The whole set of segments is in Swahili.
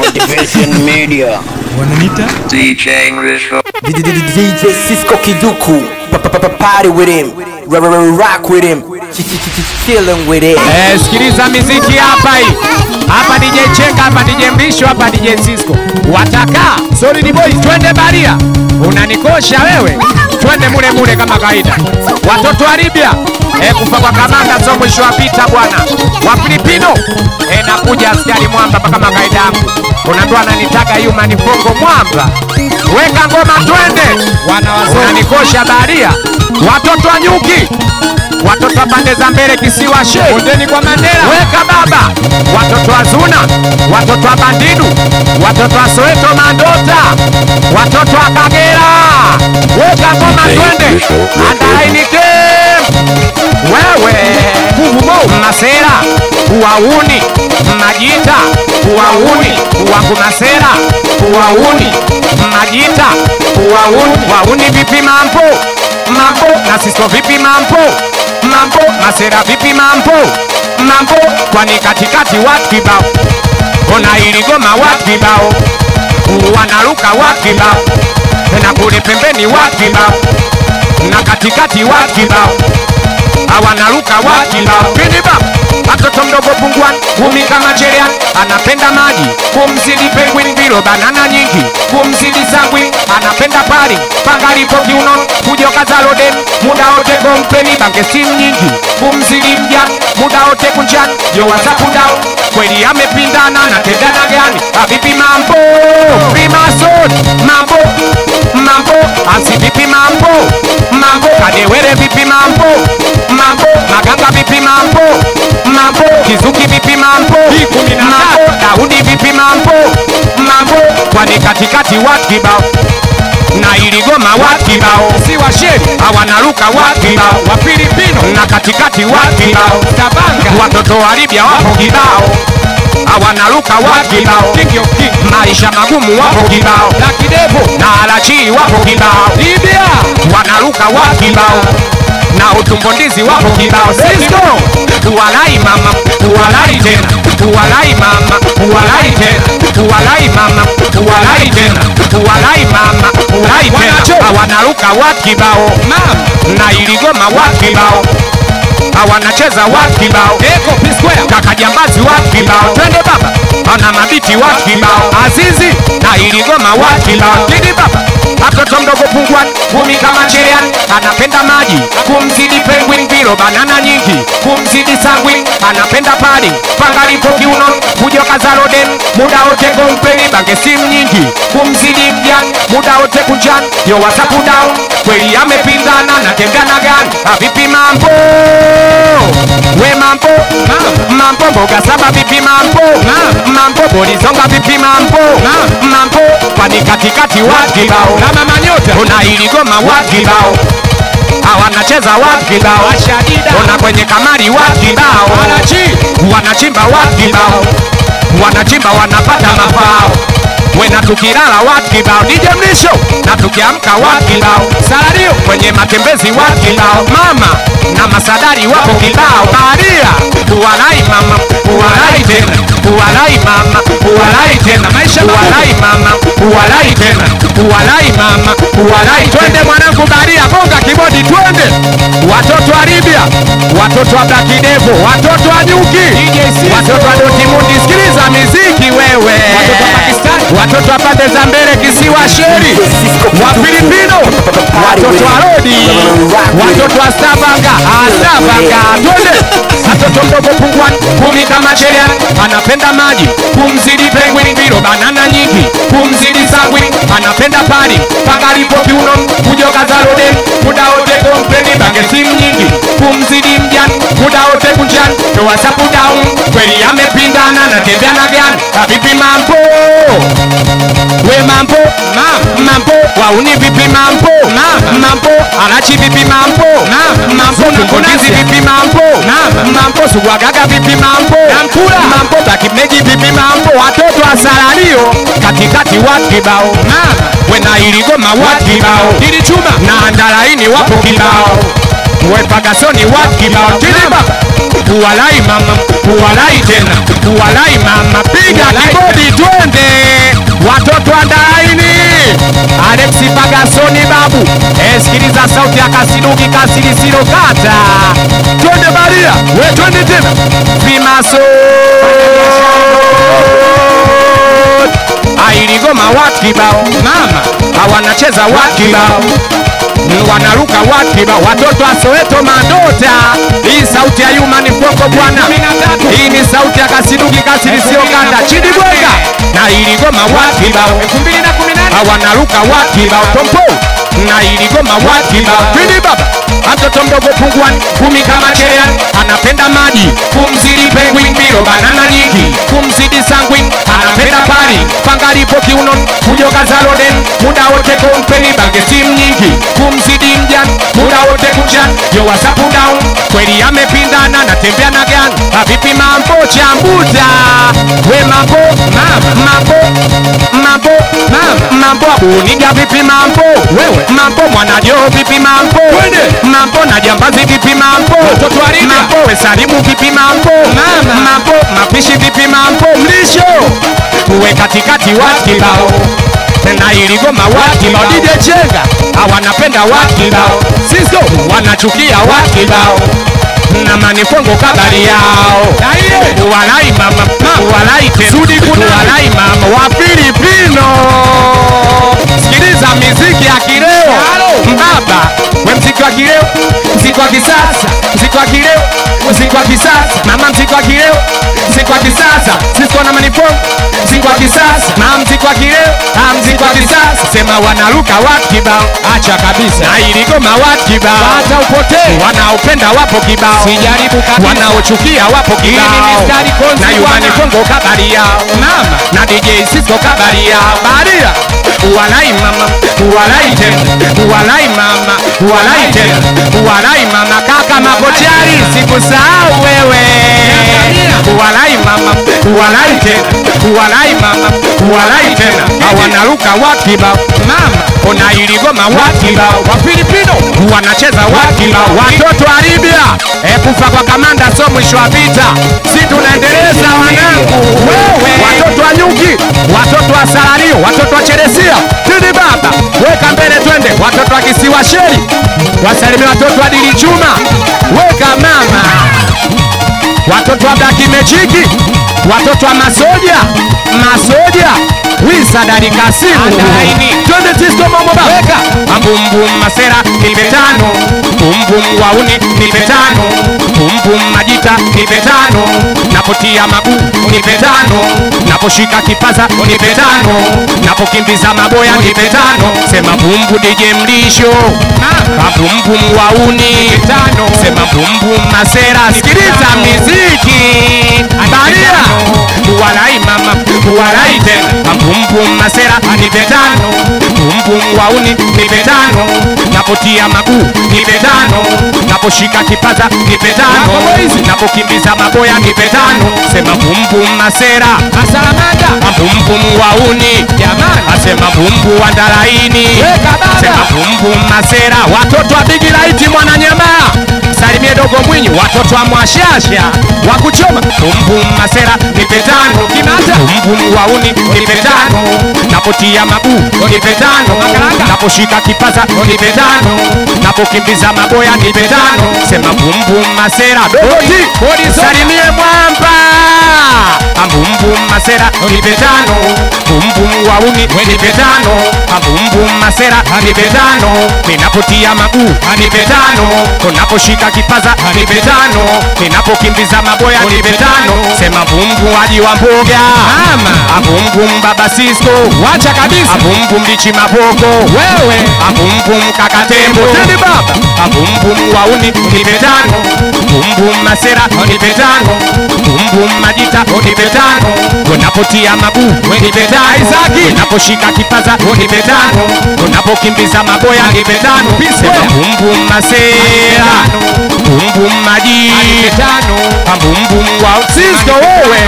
Motivation Media. Wananita DJ English. DJ Cisco Kiduku. Party with him. Rock with him. Chilling with it. Sikiliza miziki hapa hii. Hapa DJ Chenga, hapa DJ Mbisho, hapa DJ Cisco. Wataka Solid Boys, twende Baria. Unanikosha wewe. Twende mule mule kama kawaida. Watoto wa Libya. Kufa kwa kamanda so mwisho wapita bwana. Wa Filipino. Nakuja askari mwamba mpaka makaida yangu. Unaambiwa ananitaka human fongo mwamba. Weka ngoma twende. Unanikosha Baria. Watoto wa Nyuki. Watoto wa pande za mbele kisiwa Sheikh. Ondeni kwa Mandela. Weka baba. Watoto wa Zuna. Watoto wa Bandidu. Watoto wa Soweto Mandota. Watoto wa Kagera. Weka ngoma twende. Andalainike. Wewe. Masera. Uwauni. Majita. Uwauni. Uwangu Masera. Uwauni. Majita. Uwauni. Wauni vipi mambo? Mambo na Cisco vipi mambo? Mambo Masera vipi mambo? Mambo kwani katikati watu kibao. Ona hili goma watu kibao. Wanaruka watu kibao. Na kule pembeni watu kibao. Na katikati watu kibao. Wanaruka watu kibao. Kini baba watoto mdogo pungwan, gumi kama Cherian, anapenda maji, kumzidi penguin vilo banana nyingi, kumzidi sangwi, anapenda pari, pangalipo kiunon, kujo kazaloden, muda ote kompeni, bange simu nyingi, kumzidi mjan, muda ote kunjan, yo wasapu down, kweli amepindana na tendana gani, vipi mambo, Primason, mambo, mambo, asi vipi mambo, mambo, Kadewere vipi mambo, mambo, Maganga vipi mambo, mambo, Kizuki vipi mambo, mambo, Daudi vipi mambo, mambo, kwani katikati watu kibao, na iligoma watu kibao, si wa Sheikh, wanaruka watu kibao, wa Filipino, na katikati watu kibao, Tabanga, watoto wa Libya wapo kibao, wanaruka watu kibao, maisha magumu wapo kibao, Lucky Devil na Alachi wapo kibao, Libya, wanaruka watu kibao, na utumbondizi wapo kibao, Cisco, uwalai mama, uwalai tena, uwalai mama, uwalai tena, uwalai mama, uwalai tena, uwalai mama, uwalai tena, wanaruka watu kibao, na iligoma watu kibao, wanacheza watu kibao, Eko P-Square, kaka jambazi watu kibao, twende baba, ana mabiti watu kibao, Azizi, na iligoma watu kibao, kidi baba, watoto mdogo pungwan, gumi kama Cherian, anapenda maji, kumzidi penguin vilo banana nyingi, kumzidi sangwi, anapenda pari, pangalipo kiunon, kujo kazaloden, muda ote kompeni, bange simu nyingi, kumzidi mjan, muda ote kunjan, yo wasapu down, kweli amepindana na tendana gani, vipi mambo? We mambo, mambo boga saba vipi mambo, mambo bolizonga vipi mambo, mambo kwani katikati watu kibao, na mama nyota una iligoma watu kibao, wanacheza watu kibao, una kwenye kamari watu kibao, wanachimba watu kibao, wanachimba wanapata mafao, wena tukilala watu kibao, DJ Mlisho na tukiamka watu kibao, Salario kwenye matembezi watu kibao, mama na masadari wapo kibao, Baria uwalai mama, uwalai tena, uwalai mama, uwalai tena, maisha uwalai mama, uwalai tena, uwalai mama, uwalai, twende mwanangu Baria, bonga kibodi twende, watoto wa Libya, watoto wa Black Devil, watoto wa Nyuki, watoto wa Dortmund, sikiliza miziki wewe, watoto wa Pakistan, watoto wa pande za mbele kisiwa Sheri, wa Filipino, watoto wa Rodi, watoto wa Stavanga, Stavanga, twende, watoto mdogo pungwan, gumi kama Cherian, anapenda maji, kumzidi penguin vilo banana nyingi, kumzidi sangwi, anapenda pari, pangalipo kiunon, kujo kazaloden, muda ote kompeni, bange simu nyingi, kumzidi mjan, muda ote kunjan, yo wasapu down, kweli amepindana na tembea gani, vipi mambo? We mambo, mambo, wauni vipi mambo, mambo, Alachi vipi mambo, mambo, Nukondizi vipi mambo, mambo, Suwagaga vipi mambo, mambo, Bakimeji vipi mambo, watoto wa Salario, katikati watu kibao, wena iligoma watu kibao, Dilichuma na Andalaini wapo kibao, we Pagasoni watu kibao, Tiliba, uwalai mama, uwalai tena, uwalai mama, piga kibodi twende. sauti ya kasiduki kasi lisilokata. Twende baria, we twende tena. Vimaso ailigoma wakibao, mama hawanacheza wakibao, wanaruka wakiba, watoto wa Soweto Mandota. Hii sauti ya Human Mkoko bwana, hii ni sauti ya kasiduki kasi lisilokata. Chidi Bwenga na iligoma wakiba 2018 wanaruka wakiba Tompo na iligoma wakiba Chidi baba. Mtoto mdogo pungwan kumi kama cheya, anapenda maji kumzidi penguin bilo banana nyingi, kumzidi sanguin anapenda pari pangalipo kiunon kujoga za roden muda wote kompeni bange team nyingi, kumzidi mjan muda wote kuchan yo WhatsApp down kweli amepindana na tembea na gan vipi mambo chambuta we mambo mambo mambo mambo uniga vipi mambo wewe mambo mwanajo vipi mambo mambo na jambazi vipi mambo mtoto alivyo mambo we salimu vipi mambo mambo mapishi vipi mambo mlisho uwe katikati wa kibao na iligoma wakibao. DJ Chenga hawanapenda wakibao, Sisko wanachukia wakibao na manifongo kabali yao. Walai mama, walai Sudi kuna walai mama wa Filipino. Sikiliza muziki ya kileo mbaba, we muziki wa kileo, muziki wa kisasa, muziki wa kileo, muziki wa kisasa, mama muziki wa kileo, muziki wa kisasa, Sisko na manifongo, muziki wa kisasa, mama muziki wa kileo, muziki wa kisasa, sema wanaruka wakibao, acha kabisa. Na iligoma wakibao, hata upotee, wanaopenda wapo kibao, sijaribu kabisa, wanaochukia wapo kibao, na Human Mkoko kabali yao, mama na DJ Sisko kabali yao, baria walai mama, walai tena, walai mama, walai tena, walai mama kaka makochari, sikusahau wewe, walai mama, walai tena, walai mama, walai tena, wanaruka wakibao, mama ona iligoma wakibao, wa Filipino wanacheza wakibao, watoto wa Libya kufa kwa kamanda so mwisho wa vita, si tunaendeleza wanangu, watoto wa Nyuki, watoto wa Salario, watoto wa Cheresia, Tidi baba weka mbele twende, watoto wa Kisiwa Sheri wasalimia, watoto wa Dili Chuma weka mama, watoto wa Black Magic, watoto wa Masoja Wisa Dadi Kasimu twende Sisko mama weka ambum masera nipe tano, bum wauni nipe tano, bum majita nipe tano, napotia magu nipe tano, naposhika kipaza nipe tano, napokimbiza maboya nipe tano, sema bumbu DJ Mlisho bum wauni tano, sema bum masera. Sikiliza muziki baria walai mama, walai tena, bum masera nipe tano, bum wauni nipe tano, napotia magu nipe tano, naposhika kipaza nipe tano, napokimbiza maboya nipe tano, sema bum masera asalamanda, bum wauni jamani, asema bum wandalaini, sema bum masera, watoto wa Big Light Mwananyama salimie dogo Mwinyi, watoto wa Mwashasha wa kuchoma, bum masera nipe tano, kimata bum wauni nipe tano, napotia magu nipe tano, naposhika kipaza nipe tano, napokimbiza maboya nipe tano, sema bum masera doti salimie mwamba, bum masera nipe tano, bum wauni nipe tano, bum masera nipe tano, ninapotia magu nipe tano, unaposhika kipaza nipe tano, ninapokimbiza maboya nipe tano, sema bum waji wa mboga mama, bum baba Sisko wacha kabisa, bum bichi maboko wewe, bum kaka Tembo Tidi baba, bum wauni nipe tano, bum masera nipe tano, bum majita nipe tano, unapotia magu nipe tano, Isaki unaposhika kipaza nipe tano, unapokimbiza maboya nipe tano, sema bum masera, bum maji nipe tano, bum wa Sisko wewe,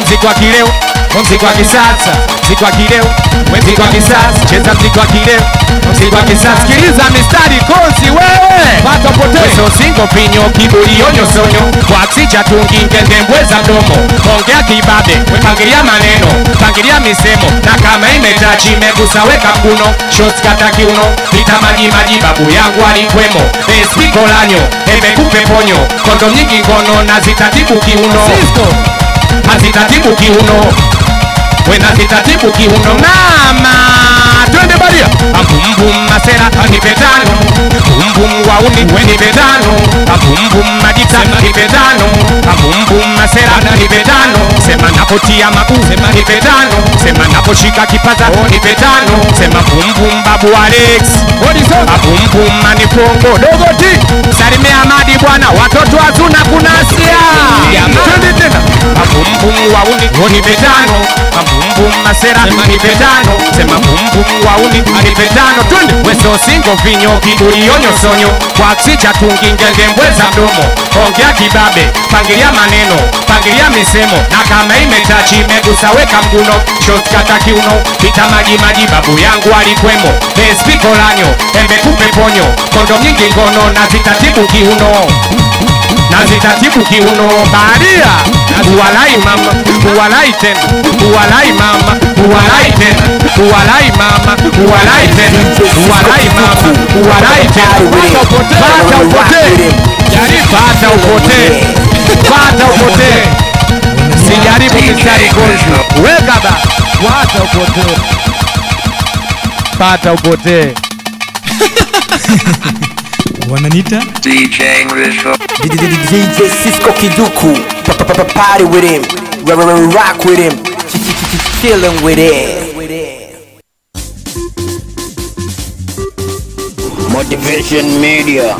mziki wa kileo mziki wa kisasa, mziki wa kileo, mziki wa kisasa, cheza mziki wa kileo, mziki wa kisasa. Sikiliza mistari kozi wewe, pata potee. Weso singo pinyo kiburi onyo sonyo, kwa ksicha tungi ngende mbweza mdomo. Ongea kibabe, pangilia maneno, pangilia misemo, na kama imetachi megusa weka mkuno, shots kata kiuno, pita maji maji babu yangu alikwemo. Espiko lanyo, kupe ponyo, kondo nyingi ngono na zitatibu kiuno. Hazitatibu kiuno, wena zitatibu kiuno. Mama, twende baria. Abumbum masera, nipetano. Abumbum wauni, we nipetano. Abumbum madita, nipetano. Abumbum masera, nipetano. Sema napotia mabu, sema nipetano. Sema naposhika kipaza, nipetano. Sema bumbum babu Alex. Abumbum manifongo, dogoti. Salimia Madi bwana, watoto wazuna kunasia. Twende tena. Abumbum wauni, nipetano. Abumbum masera, nipetano. Sema bumbum wauni, nipetano. Twende. Weso singo vinyo, kiburi onyo sonyo, kwa ksicha tungi ngenge mbweza mdomo. Ongea kibabe, pangilia maneno, pangilia misemo, na kama imetachi megusa weka mguno. Shot kata kiuno, pita maji maji babu yangu alikwemo. Espiko lanyo, kupe ponyo, kondo nyingi ngono na zitatibu kiuno. Na zitatibu kiuno. Baria, uwalai mama, uwalai tena, uwalai mama, uwalai tena, uwalai mama, uwalai tena, uwalai mama, uwalai tena. Pata upotee, pata upotee, pata upotee. Sijaribu mistari konju, weka ba, pata upotee, pata upotee. Wananita DJ Rizzo. DJ Cisco Kiduku, party with him, rock with him, chilling with him. Motivation Media.